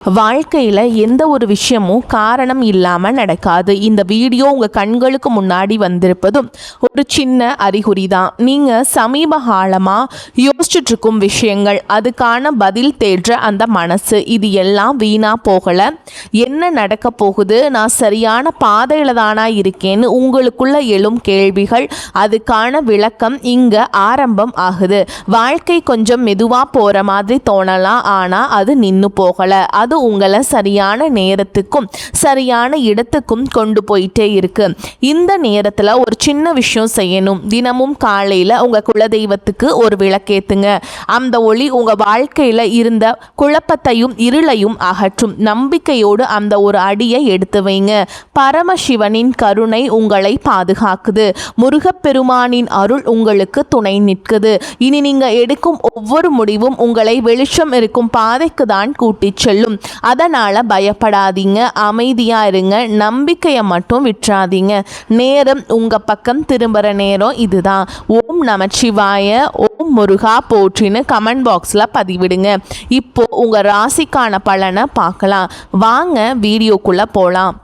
வாழ்க்கையில் எந்த ஒரு விஷயமும் காரணம் இல்லாமல் நடக்காது. இந்த வீடியோ உங்கள் கண்களுக்கு முன்னாடி வந்திருப்பதும் ஒரு சின்ன அறிகுறி தான். நீங்கள் சமீப காலமாக யோசிச்சுட்ருக்கும் விஷயங்கள், அதுக்கான பதில் தேடுற அந்த மனசு, இது எல்லாம் வீணாக போகலை. என்ன நடக்க போகுது, நான் சரியான பாதையில் தானா இருக்கேன்னு உங்களுக்குள்ள எழும் கேள்விகள், அதுக்கான விளக்கம் இங்கே ஆரம்பம் ஆகுது. வாழ்க்கை கொஞ்சம் மெதுவாக போகிற மாதிரி தோணலாம், ஆனால் அது நின்று போகலை. அது உங்களை சரியான நேரத்துக்கும் சரியான இடத்துக்கும் கொண்டு போயிட்டே இருக்கு. இந்த நேரத்தில் ஒரு சின்ன விஷயம் செய்யணும். தினமும் காலையில் உங்கள் குலதெய்வத்துக்கு ஒரு விளக்கேத்துங்க. அந்த ஒளி உங்கள் வாழ்க்கையில் இருந்த குழப்பத்தையும் இருளையும் அகற்றும். நம்பிக்கையோடு அந்த ஒரு அடியை எடுத்து வைங்க. பரமசிவனின் கருணை உங்களை பாதுகாக்குது. முருகப்பெருமானின் அருள் உங்களுக்கு துணை நிற்குது. இனி நீங்கள் எடுக்கும் ஒவ்வொரு முடிவும் உங்களை வெளிச்சம் இருக்கும் பாதைக்கு தான் கூட்டிச் செல்லும். அதனால் பயப்படாதீங்க, அமைதியாக இருங்க, நம்பிக்கையை மட்டும் விட்டுறாதீங்க. நேரம் உங்கள் பக்கம் திரும்புகிற நேரம் இதுதான். ஓம் நமச்சிவாய, ஓம் முருகா போற்றின்னு கமெண்ட் பாக்ஸில் பதிவிடுங்க. இப்போ உங்கள் ராசிக்கான பலனை பார்க்கலாம். வாங்க வீடியோக்குள்ளே போகலாம்.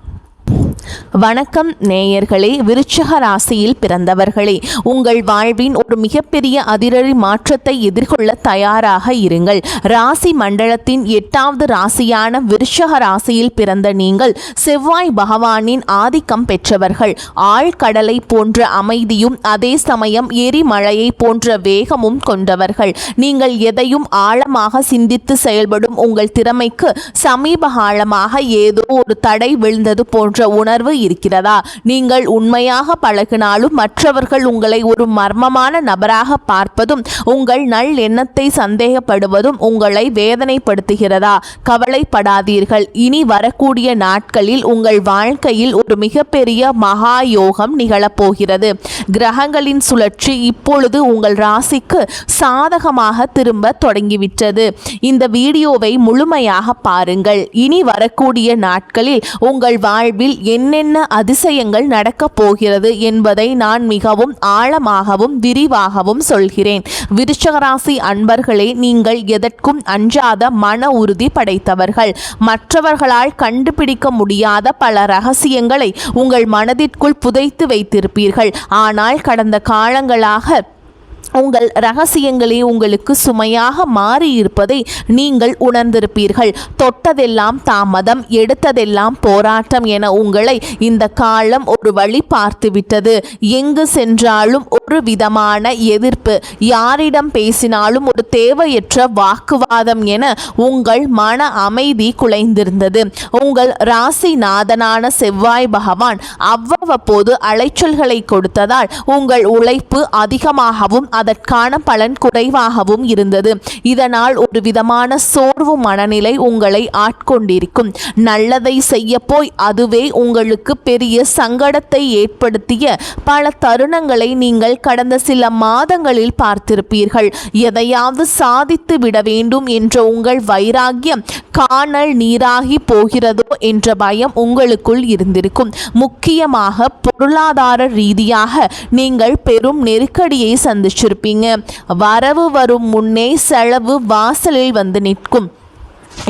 வணக்கம் நேயர்களே, விருச்சிக ராசியில் பிறந்தவர்களே, உங்கள் வாழ்வின் ஒரு மிகப்பெரிய அதிரடி மாற்றத்தை எதிர்கொள்ள தயாராக இருங்கள். ராசி மண்டலத்தின் 8வது ராசியான விருச்சிக ராசியில் பிறந்த நீங்கள் செவ்வாய் பகவானின் ஆதிக்கம் பெற்றவர்கள். ஆழ்கடலை போன்ற அமைதியும் அதே சமயம் எரிமழையை போன்ற வேகமும் கொண்டவர்கள். நீங்கள் எதையும் ஆழமாக சிந்தித்து செயல்படும் உங்கள் திறமைக்கு சமீப காலமாக ஏதோ ஒரு தடை விழுந்தது போன்ற உணர்வு இருக்கிறதா? நீங்கள் உண்மையாக பழகினாலும் மற்றவர்கள் உங்களை ஒரு மர்மமான நபராக பார்ப்பதும் உங்கள் நல் எண்ணத்தை சந்தேகப்படுவதும் உங்களை வேதனைப்படுத்துகிறதா? கவலைப்படாதீர்கள். இனி வரக்கூடிய நாட்களில் உங்கள் வாழ்க்கையில் ஒரு மிகப்பெரிய மகா யோகம் நிகழப்போகிறது. கிரகங்களின் சுழற்சி இப்பொழுது உங்கள் ராசிக்கு சாதகமாக திரும்ப தொடங்கிவிட்டது. இந்த வீடியோவை முழுமையாக பாருங்கள். இனி வரக்கூடிய நாட்களில் உங்கள் வாழ்வில் என்னென்ன அதிசயங்கள் நடக்கப் போகிறது என்பதை நான் மிகவும் ஆழமாகவும் விரிவாகவும் சொல்கிறேன். விருச்சிக ராசி அன்பர்களே, நீங்கள் எதற்கும் அஞ்சாத மன உறுதி படைத்தவர்கள். மற்றவர்களால் கண்டுபிடிக்க முடியாத பல ரகசியங்களை உங்கள் மனதிற்குள் புதைத்து வைத்திருப்பீர்கள். ஆனால் கடந்த காலங்களாக உங்கள் ரகசியங்களே உங்களுக்கு சுமையாக மாறி இருப்பதை நீங்கள் உணர்ந்திருப்பீர்கள். தொட்டதெல்லாம் தாமதம், எடுத்ததெல்லாம் போராட்டம் என உங்களை இந்த காலம் ஒரு வழி பார்த்துவிட்டது. எங்கு சென்றாலும் ஒரு விதமான எதிர்ப்பு, யாரிடம் பேசினாலும் ஒரு தேவையற்ற வாக்குவாதம் என உங்கள் மன அமைதி குலைந்திருந்தது. உங்கள் ராசிநாதனான செவ்வாய் பகவான் அவ்வப்போது அலைச்சல்களை கொடுத்ததால் உங்கள் உழைப்பு அதிகமாகவும் அதற்கான பலன் குறைவாகவும் இருந்தது. இதனால் ஒரு விதமான சோர்வு மனநிலை உங்களை ஆட்கொண்டிருக்கும். நல்லதை செய்ய போய் அதுவே உங்களுக்கு பெரிய சங்கடத்தை ஏற்படுத்திய பல தருணங்களை நீங்கள் கடந்த சில மாதங்களில் பார்த்திருப்பீர்கள். எதையாவது சாதித்து விட வேண்டும் என்ற உங்கள் வைராகியம் காணல் நீராகி போகிறதோ என்ற பயம் உங்களுக்குள் இருந்திருக்கும். முக்கியமாக பொருளாதார ரீதியாக நீங்கள் பெரும் நெருக்கடியை சந்திச்சிருப்பீங்க. வரவு வரும் முன்னே செலவு வாசலில் வந்து நிற்கும்.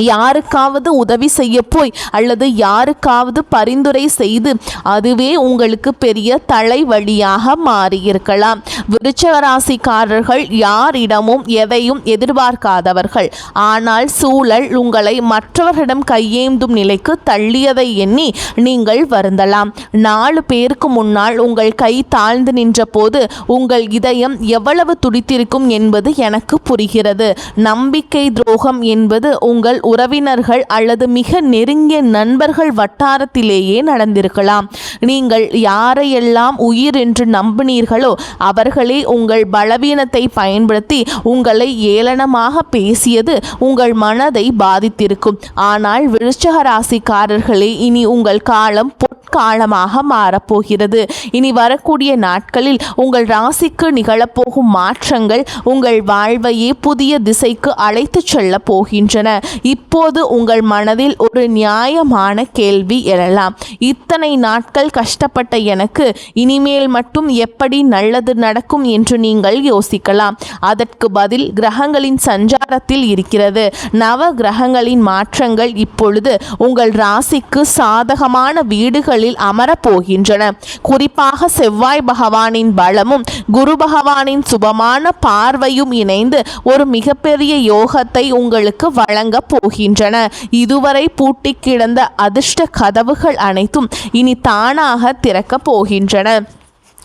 யாருக்காவது உதவி செய்ய போய் அல்லது யாருக்காவது பரிந்துரை செய்து அதுவே உங்களுக்கு பெரிய தலைவலியாக மாறியிருக்கலாம். விருச்சிக ராசிக்காரர்கள் யாரிடமும் எதையும் எதிர்பார்க்காதவர்கள். ஆனால் சூழல் உங்களை மற்றவர்களிடம் கையேந்தும் நிலைக்கு தள்ளியதை எண்ணி நீங்கள் வருந்தலாம். 4 பேருக்கு முன்னால் உங்கள் கை தாழ்ந்து நின்ற போது உங்கள் இதயம் எவ்வளவு துடித்திருக்கும் என்பது எனக்கு புரிகிறது. நம்பிக்கை துரோகம் என்பது உங்கள் உறவினர்கள் அல்லது மிக நெருங்கிய நண்பர்கள் வட்டாரத்திலேயே நடந்திருக்கலாம். நீங்கள் யாரையெல்லாம் உயிர் என்று நம்பினீர்களோ அவர்களே உங்கள் பலவீனத்தை பயன்படுத்தி உங்களை ஏளனமாக பேசியது உங்கள் மனதை பாதித்திருக்கும். ஆனால் விருச்சிக ராசிக்காரர்களே, இனி உங்கள் காலம் பொற்காலமாக மாறப்போகிறது. இனி வரக்கூடிய நாட்களில் உங்கள் ராசிக்கு நிகழப்போகும் மாற்றங்கள் உங்கள் வாழ்வையே புதிய திசைக்கு அழைத்து செல்ல போகின்றன. இப்போது உங்கள் மனதில் ஒரு நியாயமான கேள்வி எழலாம். இத்தனை நாட்கள் கஷ்டப்பட்ட எனக்கு இனிமேல் மட்டும் எப்படி நல்லது நடக்கும் என்று நீங்கள் யோசிக்கலாம். அதற்கு பதில் கிரகங்களின் சஞ்சாரத்தில் இருக்கிறது. நவ கிரகங்களின் மாற்றங்கள் இப்பொழுது உங்கள் ராசிக்கு சாதகமான வீடுகளில் அமரப்போகின்றன. குறிப்பாக செவ்வாய் பகவானின் பலமும் குரு பகவானின் சுபமான பார்வையும் இணைந்து ஒரு மிகப்பெரிய யோகத்தை உங்களுக்கு வழங்க போகின்றன. இதுவரை பூட்டி கிடந்த அதிர்ஷ்ட கதவுகள் அனைத்தும் இனி தானாக திறக்கப் போகின்றன.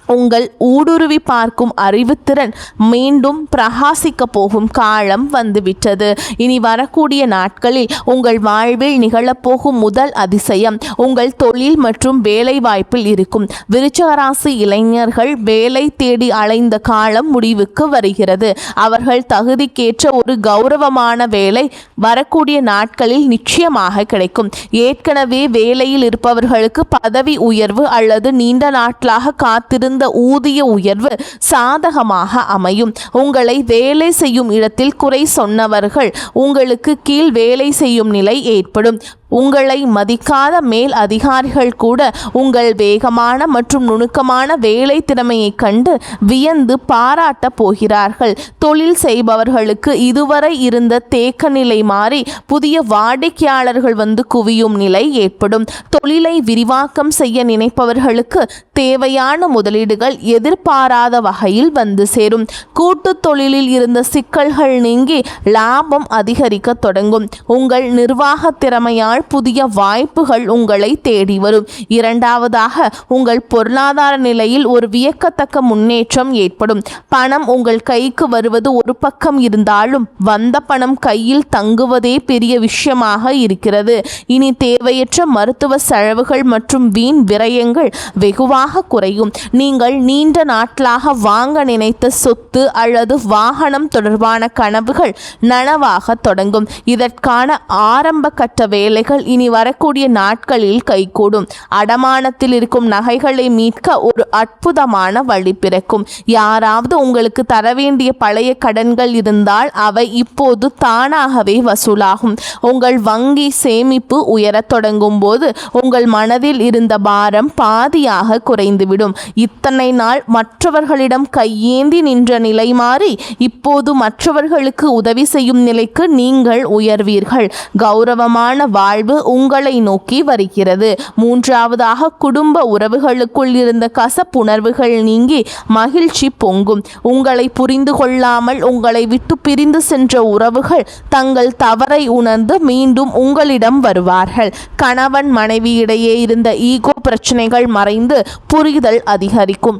உங்கள் ஊடுருவி பார்க்கும் அறிவுத்திறன் மீண்டும் பிரகாசிக்க போகும் காலம் வந்துவிட்டது. இனி வரக்கூடிய நாட்களில் உங்கள் வாழ்வில் நிகழப்போகும் முதல் அதிசயம் உங்கள் தொழில் மற்றும் வேலை வாய்ப்பில் இருக்கும். விருச்சிக ராசி இளைஞர்கள் வேலை தேடி அலைந்த காலம் முடிவுக்கு வருகிறது. அவர்கள் தகுதிக்கேற்ற ஒரு கௌரவமான வேலை வரக்கூடிய நாட்களில் நிச்சயமாக கிடைக்கும். ஏற்கனவே வேலையில் இருப்பவர்களுக்கு பதவி உயர்வு அல்லது நீண்ட நாட்களாக காத்திருந்த ஊதிய உயர்வு சாதகமாக அமையும். உங்களை வேலை செய்யும் இடத்தில் குறை சொன்னவர்கள் உங்களுக்கு கீழ் வேலை செய்யும் நிலை ஏற்படும். உங்களை மதிக்காத மேல் அதிகாரிகள் கூட உங்கள் வேகமான மற்றும் நுணுக்கமான வேலை திறமையை கண்டு வியந்து பாராட்ட போகிறார்கள். தொழில் செய்பவர்களுக்கு இதுவரை இருந்த தேக்க நிலை மாறி புதிய வாடிக்கையாளர்கள் வந்து குவியும் நிலை ஏற்படும். தொழிலை விரிவாக்கம் செய்ய நினைப்பவர்களுக்கு தேவையான முதலீடுகள் எதிர்பாராத வகையில் வந்து சேரும். கூட்டு தொழிலில் இருந்த சிக்கல்கள் நீங்கி லாபம் அதிகரிக்க தொடங்கும். உங்கள் நிர்வாக திறமையால் புதிய வாய்ப்புகள் உங்களை தேடி வரும். இரண்டாவதாக, உங்கள் பொருளாதார நிலையில் ஒரு வியக்கத்தக்க முன்னேற்றம் ஏற்படும். பணம் உங்கள் கைக்கு வருவது ஒரு பக்கம் இருந்தாலும் வந்த பணம் கையில் தங்குவதே பெரிய விஷயமாக இருக்கிறது. இனி தேவையற்ற மருத்துவ செலவுகள் மற்றும் வீண் விரயங்கள் வெகுவாக குறையும். நீங்கள் நீண்ட நாட்களாக வாங்க நினைத்த சொத்து அல்லது வாகனம் தொடர்பான கனவுகள் நனவாக தொடங்கும். இதற்கான ஆரம்ப கட்ட வேலைகள் இனி வரக்கூடிய நாட்களில் கைகூடும். அடமானத்தில் இருக்கும் நகைகளை மீட்க ஒரு அற்புதமான வழி பிறக்கும். யாராவது உங்களுக்கு தர வேண்டிய பழைய கடன்கள் இருந்தால் அவை இப்போது தானாகவே வசூலாகும். உங்கள் வங்கி சேமிப்பு உயரத் தொடங்கும் போது உங்கள் மனதில் இருந்த பாரம் பாதியாக குறைந்துவிடும். இத்தனை நாள் மற்றவர்களிடம் கையேந்தி நின்ற நிலை மாறி இப்போது மற்றவர்களுக்கு உதவி செய்யும் நிலைக்கு நீங்கள் உயர்வீர்கள். கௌரவமான வாழ்வு உங்களை நோக்கி வருகிறது. மூன்றாவதாக, குடும்ப உறவுகளுக்குள் இருந்த கசப்புணர்வுகள் நீங்கி மகிழ்ச்சி பொங்கும். உங்களை புரிந்து கொள்ளாமல் உங்களை விட்டு பிரிந்து சென்ற உறவுகள் தங்கள் தவறை உணர்ந்து மீண்டும் உங்களிடம் வருவார்கள். கணவன் மனைவி இடையே இருந்த ஈகோ பிரச்சனைகள் மறைந்து புரிதல் அதிகரிக்கும்.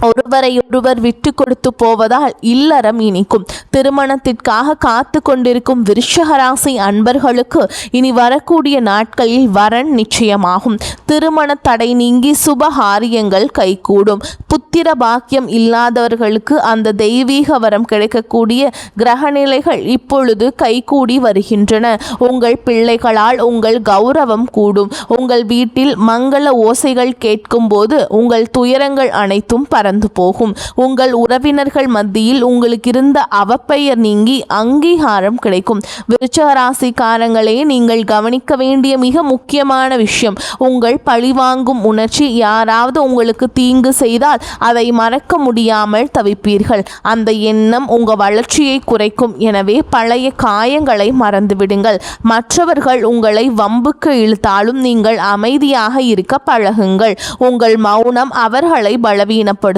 ஒருவரையொருவர் விட்டு கொடுத்து போவதால் இல்லறம் இனிக்கும். திருமணத்திற்காக காத்து கொண்டிருக்கும் விருச்சிக ராசி அன்பர்களுக்கு இனி வரக்கூடிய நாட்களில் வரன் நிச்சயமாகும். திருமண தடை நீங்கி சுபகாரியங்கள் கைகூடும். புத்திர பாக்கியம் இல்லாதவர்களுக்கு அந்த தெய்வீக வரம் கிடைக்கக்கூடிய கிரகநிலைகள் இப்பொழுது கைகூடி வருகின்றன. உங்கள் பிள்ளைகளால் உங்கள் கௌரவம் கூடும். உங்கள் வீட்டில் மங்கள ஓசைகள் கேட்கும் போது உங்கள் துயரங்கள் அனைத்தும் பறந்து போகும். உங்கள் உறவினர்கள் மத்தியில் உங்களுக்கு இருந்த அவப்பெயர் நீங்கி அங்கீகாரம் கிடைக்கும். விருச்சிக ராசிக்காரங்களே, நீங்கள் கவனிக்க வேண்டிய மிக முக்கியமான விஷயம், உங்கள் பழிவாங்கும் உணர்ச்சி. யாராவது உங்களுக்கு தீங்கு செய்தால் அதை மறக்க முடியாமல் தவிப்பீர்கள். அந்த எண்ணம் உங்கள் வளர்ச்சியை குறைக்கும். எனவே பழைய காயங்களை மறந்துவிடுங்கள். மற்றவர்கள் உங்களை வம்புக்கு இழுத்தாலும் நீங்கள் அமைதியாக இருக்க பழகுங்கள். உங்கள் மௌனம் அவர்களை பலவீனப்படுத்தும்.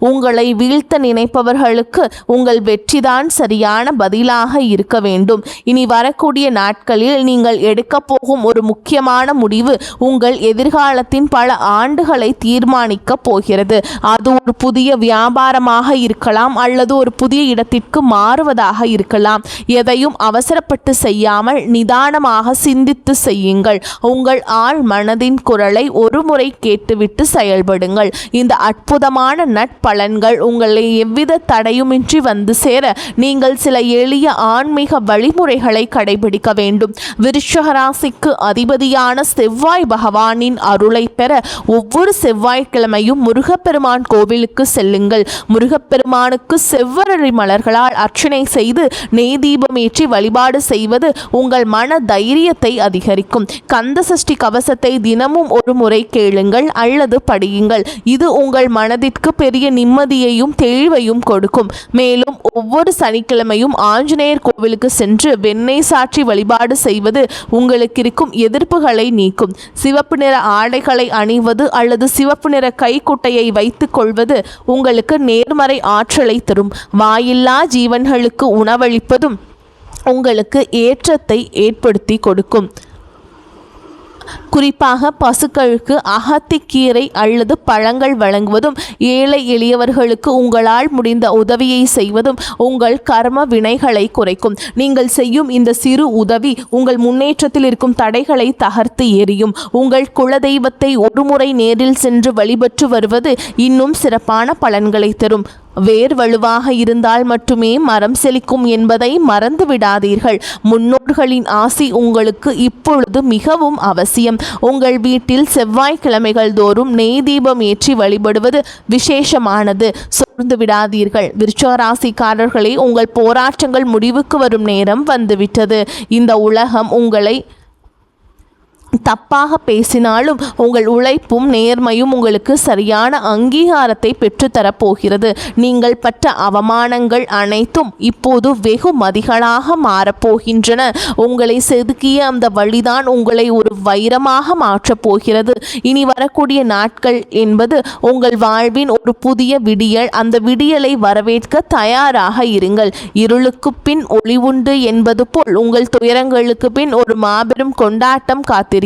உங்களை வீழ்த்த நினைப்பவர்களுக்கு உங்கள் வெற்றிதான் சரியான பதிலாக இருக்க வேண்டும். இனி வரக்கூடிய நாட்களில் நீங்கள் எடுக்க போகும் ஒரு முக்கியமான முடிவு உங்கள் எதிர்காலத்தின் பல ஆண்டுகளை தீர்மானிக்க போகிறது. அது ஒரு புதிய வியாபாரமாக இருக்கலாம் அல்லது ஒரு புதிய இடத்திற்கு மாறுவதாக இருக்கலாம். எதையும் அவசரப்பட்டு செய்யாமல் நிதானமாக சிந்தித்து செய்யுங்கள். உங்கள் ஆழ் மனதின் குரலை ஒரு முறை கேட்டுவிட்டு செயல்படுங்கள். இந்த அற்புதமான நட்பலன்கள் உங்களை எவ்வித தடையுமின்றி வந்து சேர நீங்கள் சில எளிய ஆன்மீக வழிமுறைகளை கடைபிடிக்க வேண்டும். விருச்சிக ராசிக்கு அதிபதியான செவ்வாய் பகவானின் அருளை பெற ஒவ்வொரு செவ்வாய்க்கிழமையும் முருகப்பெருமான் கோவிலுக்கு செல்லுங்கள். முருகப்பெருமானுக்கு செவ்வரளி மலர்களால் அர்ச்சனை செய்து நெய் தீபம் ஏற்றி வழிபாடு செய்வது உங்கள் மன தைரியத்தை அதிகரிக்கும். கந்த சஷ்டி கவசத்தை தினமும் ஒரு முறை கேளுங்கள் அல்லது படியுங்கள். இது உங்கள் மனதிற்கு பெரிய நிம்மதியையும் தெளிவையும் கொடுக்கும். மேலும் ஒவ்வொரு சனிக்கிழமையும் ஆஞ்சநேயர் கோவிலுக்கு சென்று வெண்ணெய் சாற்றி வழிபாடு செய்வது உங்களுக்கு இருக்கும் எதிர்ப்புகளை நீக்கும். சிவப்பு நிற ஆடைகளை அணிவது அல்லது சிவப்பு நிற கைக்குட்டையை வைத்துக் கொள்வது உங்களுக்கு நேர்மறை ஆற்றலை தரும். வாயில்லா ஜீவன்களுக்கு உணவளிப்பதும் உங்களுக்கு ஏற்றத்தை ஏற்படுத்தி கொடுக்கும். குறிப்பாக பசுக்களுக்கு அகத்திக்கீரை அல்லது பழங்கள் வழங்குவதும் ஏழை எளியவர்களுக்கு உங்களால் முடிந்த உதவியை செய்வதும் உங்கள் கர்ம வினைகளை குறைக்கும். நீங்கள் செய்யும் இந்த சிறு உதவி உங்கள் முன்னேற்றத்தில் இருக்கும் தடைகளை தகர்த்து எறியும். உங்கள் குலதெய்வத்தை ஒருமுறை நேரில் சென்று வழிபட்டு வருவது இன்னும் சிறப்பான பலன்களை தரும். வேர் வலுவாக இருந்தால் மட்டுமே மரம் செழிக்கும் என்பதை மறந்து விடாதீர்கள். முன்னோர்களின் ஆசி உங்களுக்கு இப்பொழுது மிகவும் அவசியம். உங்கள் வீட்டில் செவ்வாய்க்கிழமைகள் தோறும் நெய் தீபம் ஏற்றி வழிபடுவது விசேஷமானது. சோர்ந்து விடாதீர்கள். விருச்சிக ராசிக்காரர்களே, உங்கள் போராட்டங்கள் முடிவுக்கு வரும் நேரம் வந்துவிட்டது. இந்த உலகம் உங்களை தப்பாக பேசினாலும் உங்கள் உழைப்பும் நேர்மையும் உங்களுக்கு சரியான அங்கீகாரத்தை பெற்றுத்தரப் போகிறது. நீங்கள் பட்ட அவமானங்கள் அனைத்தும் இப்போது வெகுமதிகளாக மாறப்போகின்றன. உங்களை செதுக்கிய அந்த வழிதான் உங்களை ஒரு வைரமாக மாற்றப் போகிறது. இனி வரக்கூடிய நாட்கள் என்பது உங்கள் வாழ்வின் ஒரு புதிய விடியல். அந்த விடியலை வரவேற்க தயாராக இருங்கள். இருளுக்கு பின் ஒளி உண்டு என்பது போல் உங்கள் துயரங்களுக்கு பின் ஒரு மாபெரும் கொண்டாட்டம் காத்திருக்கிறது.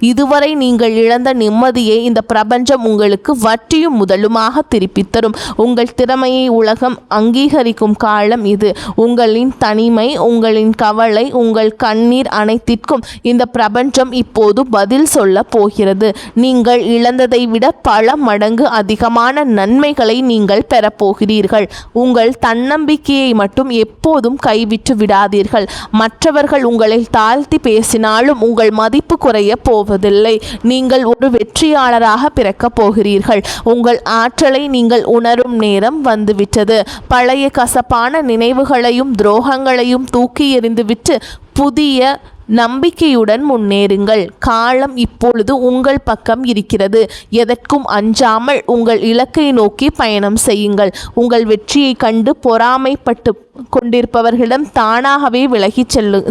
இதுவரை நீங்கள் இழந்த நிம்மதியை இந்த பிரபஞ்சம் உங்களுக்கு வட்டியும் முதலுமாக திருப்பித் தரும். உங்கள் திறமையை உலகம் அங்கீகரிக்கும் காலம் இது. உங்களின் தனிமை, உங்களின் கவலை, உங்கள் கண்ணீர் அனைத்திற்கும் இந்த பிரபஞ்சம் இப்போது பதில் சொல்ல போகிறது. நீங்கள் இழந்ததை விட பல மடங்கு அதிகமான நன்மைகளை நீங்கள் பெறப்போகிறீர்கள். உங்கள் தன்னம்பிக்கையை மட்டும் எப்போதும் கைவிட்டு விடாதீர்கள். மற்றவர்கள் உங்களை தாழ்த்தி பேசினாலும் உங்கள் மதிப்பு குறைய போவதில்லை. நீங்கள் ஒரு வெற்றியாளராக பிறக்கப் போகிறீர்கள். உங்கள் ஆற்றலை நீங்கள் உணரும் நேரம் வந்துவிட்டது. பழைய கசப்பான நினைவுகளையும் துரோகங்களையும் தூக்கி எறிந்துவிட்டு புதிய நம்பிக்கையுடன் முன்னேறுங்கள். காலம் இப்பொழுது உங்கள் பக்கம் இருக்கிறது. எதற்கும் அஞ்சாமல் உங்கள் இலக்கை நோக்கி பயணம் செய்யுங்கள். உங்கள் வெற்றியை கண்டு பொறாமைப்பட்டு கொண்டிருப்பவர்களிடம் தானாகவே விலகி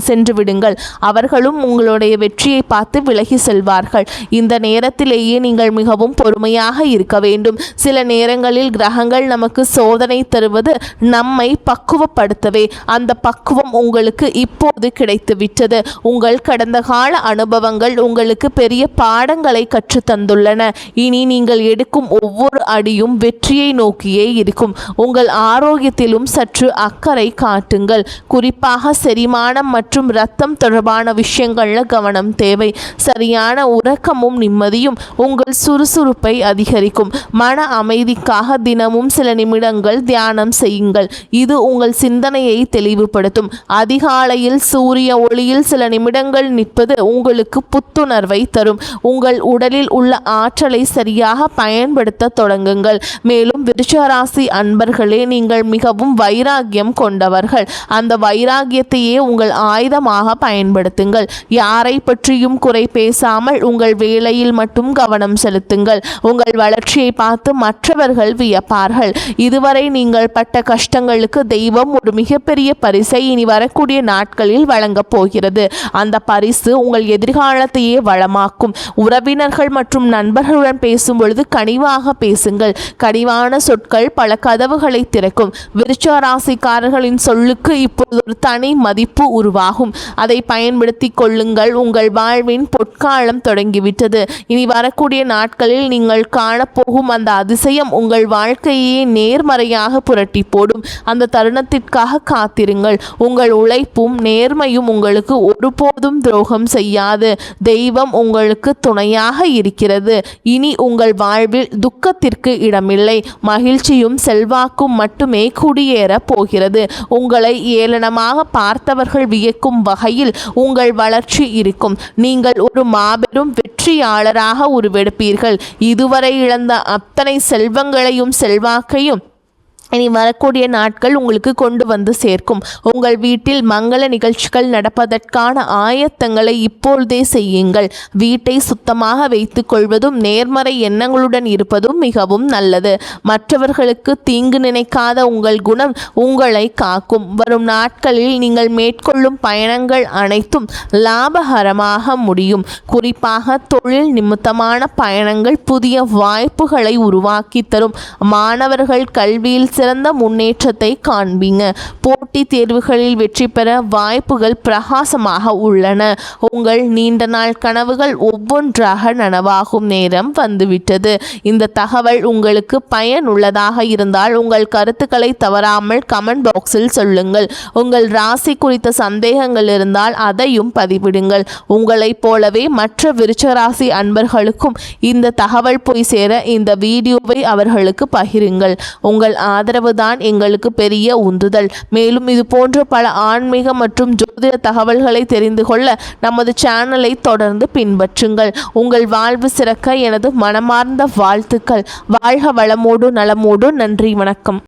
சென்று விடுங்கள். அவர்களும் உங்களுடைய வெற்றியை பார்த்து விலகி செல்வார்கள். இந்த நேரத்திலேயே நீங்கள் மிகவும் பொறுமையாக இருக்க வேண்டும். சில நேரங்களில் கிரகங்கள் நமக்கு சோதனை தருவது நம்மை பக்குவப்படுத்தவே. அந்த பக்குவம் உங்களுக்கு இப்போது கிடைத்துவிட்டது. உங்கள் கடந்த கால அனுபவங்கள் உங்களுக்கு பெரிய பாடங்களை கற்றுத்தந்துள்ளன. இனி நீங்கள் எடுக்கும் ஒவ்வொரு அடியும் வெற்றியை நோக்கியே இருக்கும். உங்கள் ஆரோக்கியத்திலும் சற்று அக்கறை காட்டுங்கள். குறிப்பாக செரிமானம் மற்றும் இரத்தம் தொடர்பான விஷயங்கள்ல கவனம் தேவை. சரியான உறக்கமும் நிம்மதியும் உங்கள் சுறுசுறுப்பை அதிகரிக்கும். மன அமைதிக்காக தினமும் சில நிமிடங்கள் தியானம் செய்யுங்கள். இது உங்கள் சிந்தனையை தெளிவுபடுத்தும். அதிகாலையில் சூரிய ஒளியில் சில நிமிடங்கள் நிற்பது உங்களுக்கு புத்துணர்வை தரும். உங்கள் உடலில் உள்ள ஆற்றலை சரியாக பயன்படுத்த தொடங்குங்கள். மேலும் விருச்சிக ராசி அன்பர்களே, நீங்கள் மிகவும் வைராகியம் கொண்டவர்கள். அந்த வைராகியத்தையே உங்கள் ஆயுதமாக பயன்படுத்துங்கள். யாரை பற்றியும் குறை பேசாமல் உங்கள் வேலையில் மட்டும் கவனம் செலுத்துங்கள். உங்கள் வளர்ச்சியை பார்த்து மற்றவர்கள் வியப்பார்கள். இதுவரை நீங்கள் பட்ட கஷ்டங்களுக்கு தெய்வம் ஒரு மிகப்பெரிய பரிசை இனி வரக்கூடிய நாட்களில் வழங்கப் போகிறது. அந்த பரிசு உங்கள் எதிர்காலத்தையே வளமாக்கும். உறவினர்கள் மற்றும் நண்பர்களுடன் பேசும் பொழுது கனிவாக பேசுங்கள். கனிவான சொற்கள் பல கதவுகளை திறக்கும். விருச்சிக ராசிக்காரர்களின் சொல்லுக்கு இப்போது ஒரு தனி மதிப்பு உருவாகும். அதை பயன்படுத்தி கொள்ளுங்கள். உங்கள் வாழ்வின் பொற்காலம் தொடங்கிவிட்டது. இனி வரக்கூடிய நாட்களில் நீங்கள் காணப்போகும் அந்த அதிசயம் உங்கள் வாழ்க்கையே நேர்மறையாக புரட்டி போடும். அந்த தருணத்திற்காக காத்திருங்கள். உங்கள் உழைப்பும் நேர்மையும் உங்களுக்கு ஒரு ஒருபோதும் துரோகம் செய்யாது. தெய்வம் உங்களுக்கு துணையாக இருக்கிறது. இனி உங்கள் வாழ்வில் துக்கத்திற்கு இடமில்லை. மகிழ்ச்சியும் செல்வாக்கும் மட்டுமே குடியேற போகிறது. உங்களை ஏளனமாக பார்த்தவர்கள் வியக்கும் வகையில் உங்கள் வளர்ச்சி இருக்கும். நீங்கள் ஒரு மாபெரும் வெற்றியாளராக உருவெடுப்பீர்கள். இதுவரை இழந்த அத்தனை செல்வங்களையும் செல்வாக்கையும் இனி வரக்கூடிய நாட்கள் உங்களுக்கு கொண்டு வந்து சேர்க்கும். உங்கள் வீட்டில் மங்கள நிகழ்ச்சிகள் நடப்பதற்கான ஆயத்தங்களை இப்பொழுதே செய்யுங்கள். வீட்டை சுத்தமாக வைத்துக் கொள்வதும் நேர்மறை எண்ணங்களுடன் இருப்பதும் மிகவும் நல்லது. மற்றவர்களுக்கு தீங்கு நினைக்காத உங்கள் குணம் உங்களை காக்கும். வரும் நாட்களில் நீங்கள் மேற்கொள்ளும் பயணங்கள் அனைத்தும் லாபகரமாக முடியும். குறிப்பாக தொழில் நிமித்தமான பயணங்கள் புதிய வாய்ப்புகளை உருவாக்கி தரும். மாணவர்கள் கல்வியில் சிறந்த முன்னேற்றத்தை காண்பீங்க. போட்டித் தேர்வுகளில் வெற்றி பெற வாய்ப்புகள் பிரகாசமாக உள்ளன. உங்கள் நீண்ட நாள் கனவுகள் ஒவ்வொன்றாக நனவாகும் நேரம் வந்துவிட்டது. இந்த தகவல் உங்களுக்கு பயனுள்ளதாக இருந்தால் உங்கள் கருத்துக்களை தவறாமல் கமெண்ட் பாக்ஸில் சொல்லுங்கள். உங்கள் ராசி குறித்த சந்தேகங்கள் இருந்தால் அதையும் பதிவிடுங்கள். உங்களைப் போலவே மற்ற விருச்சிக ராசி அன்பர்களுக்கும் இந்த தகவல் போய் சேர இந்த வீடியோவை அவர்களுக்கு பகிருங்கள். உங்கள் ஆதரவுதான் எங்களுக்கு பெரிய உந்துதல். மேலும் இது போன்ற பல ஆன்மீக மற்றும் ஜோதிட தகவல்களை தெரிந்து கொள்ள நமது சேனலை தொடர்ந்து பின்பற்றுங்கள். உங்கள் வாழ்வு சிறக்க எனது மனமார்ந்த வாழ்த்துக்கள். வாழ்க வளமோடு நலமோடு. நன்றி, வணக்கம்.